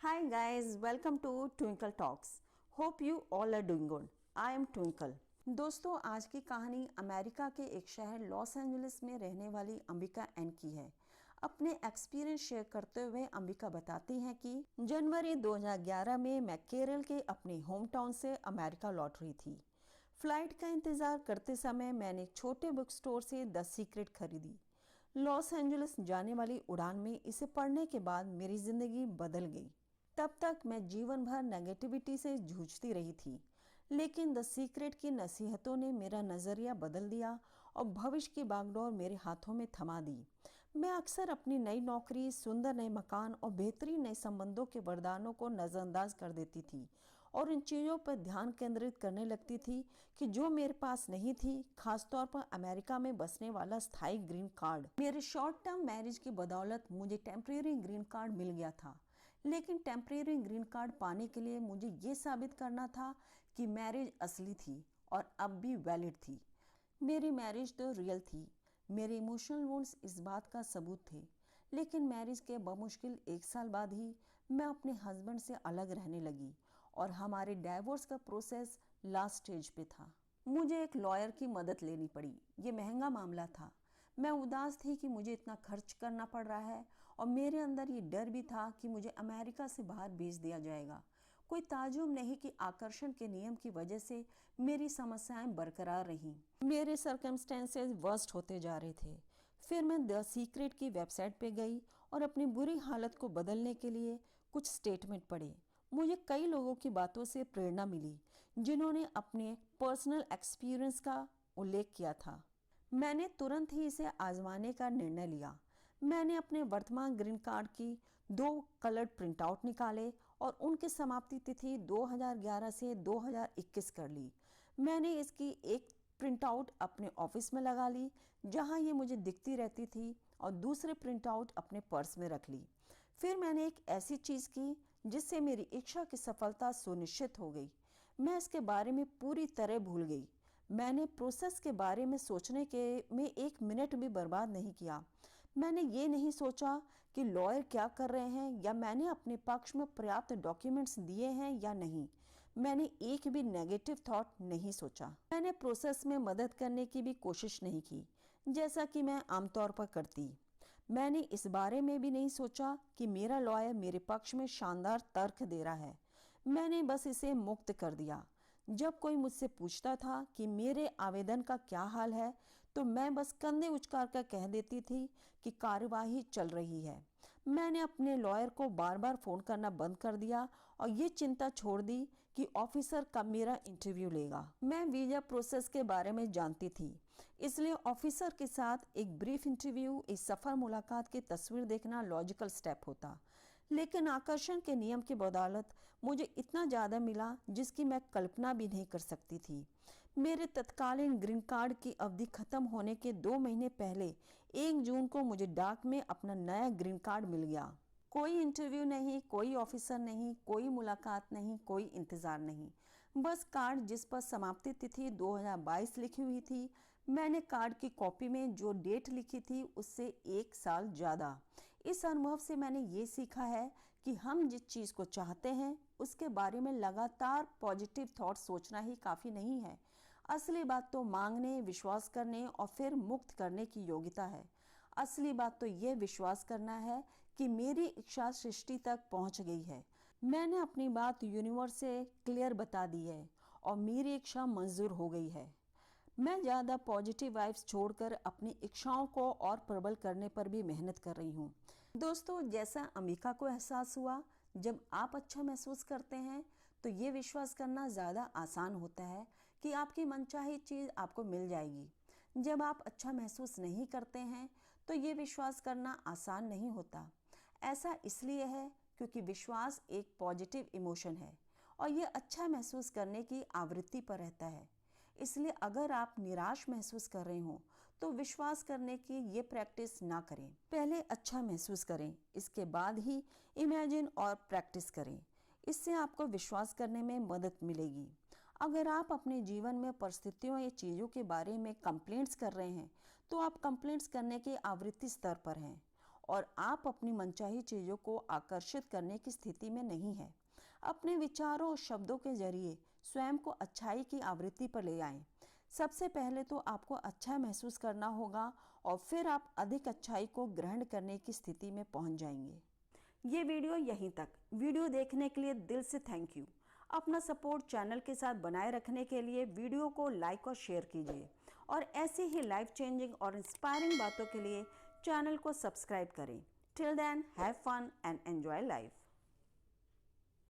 Hi guys, welcome to Twinkle Talks. Hope you all are doing good. I am Twinkle. दोस्तों, आज की कहानी America के एक शहर लॉस एंजलिस में रहने वाली अंबिका एन की है। अपने एक्सपीरियंस शेयर करते हुए अंबिका बताती हैं कि जनवरी 2011 में मैं केरल के अपने होम टाउन से अमेरिका लौट रही थी। फ्लाइट का इंतज़ार करते समय मैंने एक छोटे बुक स्टोर से द सीक्रेट खरीदी। लॉस एंजलिस जाने वाली उड़ान में इसे पढ़ने के बाद मेरी ज़िंदगी बदल गई। तब तक मैं जीवन भर नेगेटिविटी से जूझती रही थी, लेकिन द सीक्रेट की नसीहतों ने मेरा नज़रिया बदल दिया और भविष्य की बागडोर मेरे हाथों में थमा दी। मैं अक्सर अपनी नई नौकरी, सुंदर नए मकान और बेहतरीन नए संबंधों के वरदानों को नज़रअंदाज कर देती थी और इन चीज़ों पर ध्यान केंद्रित करने लगती थी कि जो मेरे पास नहीं थी, खासतौर पर अमेरिका में बसने वाला स्थायी ग्रीन कार्ड। मेरे शॉर्ट टर्म मैरिज की बदौलत मुझे टेम्परेरी ग्रीन कार्ड मिल गया था, लेकिन टेम्परेरी ग्रीन कार्ड पाने के लिए मुझे ये साबित करना था कि मैरिज असली थी और अब भी वैलिड थी। मेरी मैरिज तो रियल थी, मेरे इमोशनल वुंड्स इस बात का सबूत थे, लेकिन मैरिज के बमुश्किल 1 साल बाद ही मैं अपने हस्बैंड से अलग रहने लगी और हमारे डाइवोर्स का प्रोसेस लास्ट स्टेज पे था। मुझे एक लॉयर की मदद लेनी पड़ी। ये महंगा मामला था। मैं उदास थी कि मुझे इतना खर्च करना पड़ रहा है और मेरे अंदर ये डर भी था कि मुझे अमेरिका से बाहर भेज दिया जाएगा। कोई ताजुब नहीं कि आकर्षण के नियम की वजह से मेरी समस्याएं बरकरार रहीं। मेरे सर्कमस्टेंसेस वर्स्ट होते जा रहे थे। फिर मैं द सीक्रेट की वेबसाइट पे गई और अपनी बुरी हालत को बदलने के लिए कुछ स्टेटमेंट पढ़े। मुझे कई लोगों की बातों से प्रेरणा मिली जिन्होंने अपने पर्सनल एक्सपीरियंस का उल्लेख किया था। मैंने तुरंत ही इसे आजमाने का निर्णय लिया। मैंने अपने वर्तमान ग्रीन कार्ड की 2 कलर्ड प्रिंटआउट निकाले और उनकी समाप्ति तिथि 2011 से 2021 कर ली। मैंने इसकी एक प्रिंटआउट अपने ऑफिस में लगा ली, जहां ये मुझे दिखती रहती थी, और दूसरे प्रिंटआउट अपने पर्स में रख ली। फिर मैंने एक ऐसी चीज़ की जिससे मेरी इच्छा की सफलता सुनिश्चित हो गई। मैं इसके बारे में पूरी तरह भूल गई। मैंने प्रोसेस के बारे में सोचने के में 1 मिनट भी बर्बाद नहीं किया। मैंने ये नहीं सोचा कि लॉयर क्या कर रहे हैं या मैंने अपने पक्ष में पर्याप्त डॉक्यूमेंट्स दिए हैं या नहीं। मैंने एक भी नेगेटिव थॉट नहीं सोचा। मैंने प्रोसेस में मदद करने की भी कोशिश नहीं की, जैसा कि मैं आमतौर पर करती। मैंने इस बारे में भी नहीं सोचा कि मेरा लॉयर मेरे पक्ष में शानदार तर्क दे रहा है। मैंने बस इसे मुक्त कर दिया। जब कोई मुझसे पूछता था कि मेरे आवेदन का क्या हाल है, तो मैं बस कंधे उचकार कर कह देती थी कि कार्यवाही चल रही है। मैंने अपने लॉयर को बार बार फ़ोन करना बंद कर दिया और ये चिंता छोड़ दी कि ऑफिसर कब मेरा इंटरव्यू लेगा। मैं वीज़ा प्रोसेस के बारे में जानती थी, इसलिए ऑफिसर के साथ एक ब्रीफ इंटरव्यू, एक सफल मुलाकात की तस्वीर देखना लॉजिकल स्टेप होता। लेकिन आकर्षण के नियम की बदौलत मुझे इतना ज़्यादा मिला जिसकी मैं कल्पना भी नहीं कर सकती थी। मेरे तत्कालीन ग्रीन कार्ड की अवधि खत्म होने के 2 महीने पहले 1 जून को मुझे डाक में अपना नया ग्रीन कार्ड मिल गया। कोई इंटरव्यू नहीं, कोई ऑफिसर नहीं, कोई मुलाकात नहीं, कोई इंतज़ार नहीं। बस कार्ड जिस पर समाप्ति तिथि 2022 लिखी हुई थी। मैंने कार्ड की कॉपी में जो डेट लिखी थी उससे 1 साल ज़्यादा। इस अनुभव से मैंने ये सीखा है कि हम जिस चीज़ को चाहते हैं उसके बारे में लगातार पॉजिटिव थॉट सोचना ही काफ़ी नहीं है। असली बात तो मांगने, विश्वास करने और फिर मुक्त करने की योग्यता है। असली बात तो ये विश्वास करना है कि मेरी इच्छा सृष्टि तक पहुंच गई है। मैंने अपनी बात यूनिवर्स से क्लियर बता दी है और मेरी इच्छा मंजूर हो गई है। मैं ज़्यादा पॉजिटिव वाइब्स छोड़कर अपनी इच्छाओं को और प्रबल करने पर भी मेहनत कर रही हूँ। दोस्तों, जैसा अंबिका को एहसास हुआ, जब आप अच्छा महसूस करते हैं तो ये विश्वास करना ज़्यादा आसान होता है कि आपकी मनचाही चीज़ आपको मिल जाएगी। जब आप अच्छा महसूस नहीं करते हैं तो ये विश्वास करना आसान नहीं होता। ऐसा इसलिए है क्योंकि विश्वास एक पॉजिटिव इमोशन है और ये अच्छा महसूस करने की आवृत्ति पर रहता है। इसलिए अगर आप निराश महसूस कर रहे हो तो विश्वास करने की ये प्रैक्टिस ना करें। पहले अच्छा महसूस करें, इसके बाद ही इमेजिन और प्रैक्टिस करें। इससे आपको विश्वास करने में मदद मिलेगी। अगर आप अपने जीवन में परिस्थितियों या चीज़ों के बारे में कंप्लेंट्स कर रहे हैं तो आप कंप्लेंट्स करने के आवृत्ति स्तर पर हैं और आप अपनी मनचाही चीज़ों को आकर्षित करने की स्थिति में नहीं है। अपने विचारों और शब्दों के जरिए स्वयं को अच्छाई की आवृत्ति पर ले आएं। सबसे पहले तो आपको अच्छा महसूस करना होगा और फिर आप अधिक अच्छाई को ग्रहण करने की स्थिति में पहुंच जाएंगे। ये वीडियो यहीं तक। वीडियो देखने के लिए दिल से थैंक यू। अपना सपोर्ट चैनल के साथ बनाए रखने के लिए वीडियो को लाइक और शेयर कीजिए और ऐसी ही लाइफ चेंजिंग और इंस्पायरिंग बातों के लिए चैनल को सब्सक्राइब करें। Till then, have fun and enjoy life.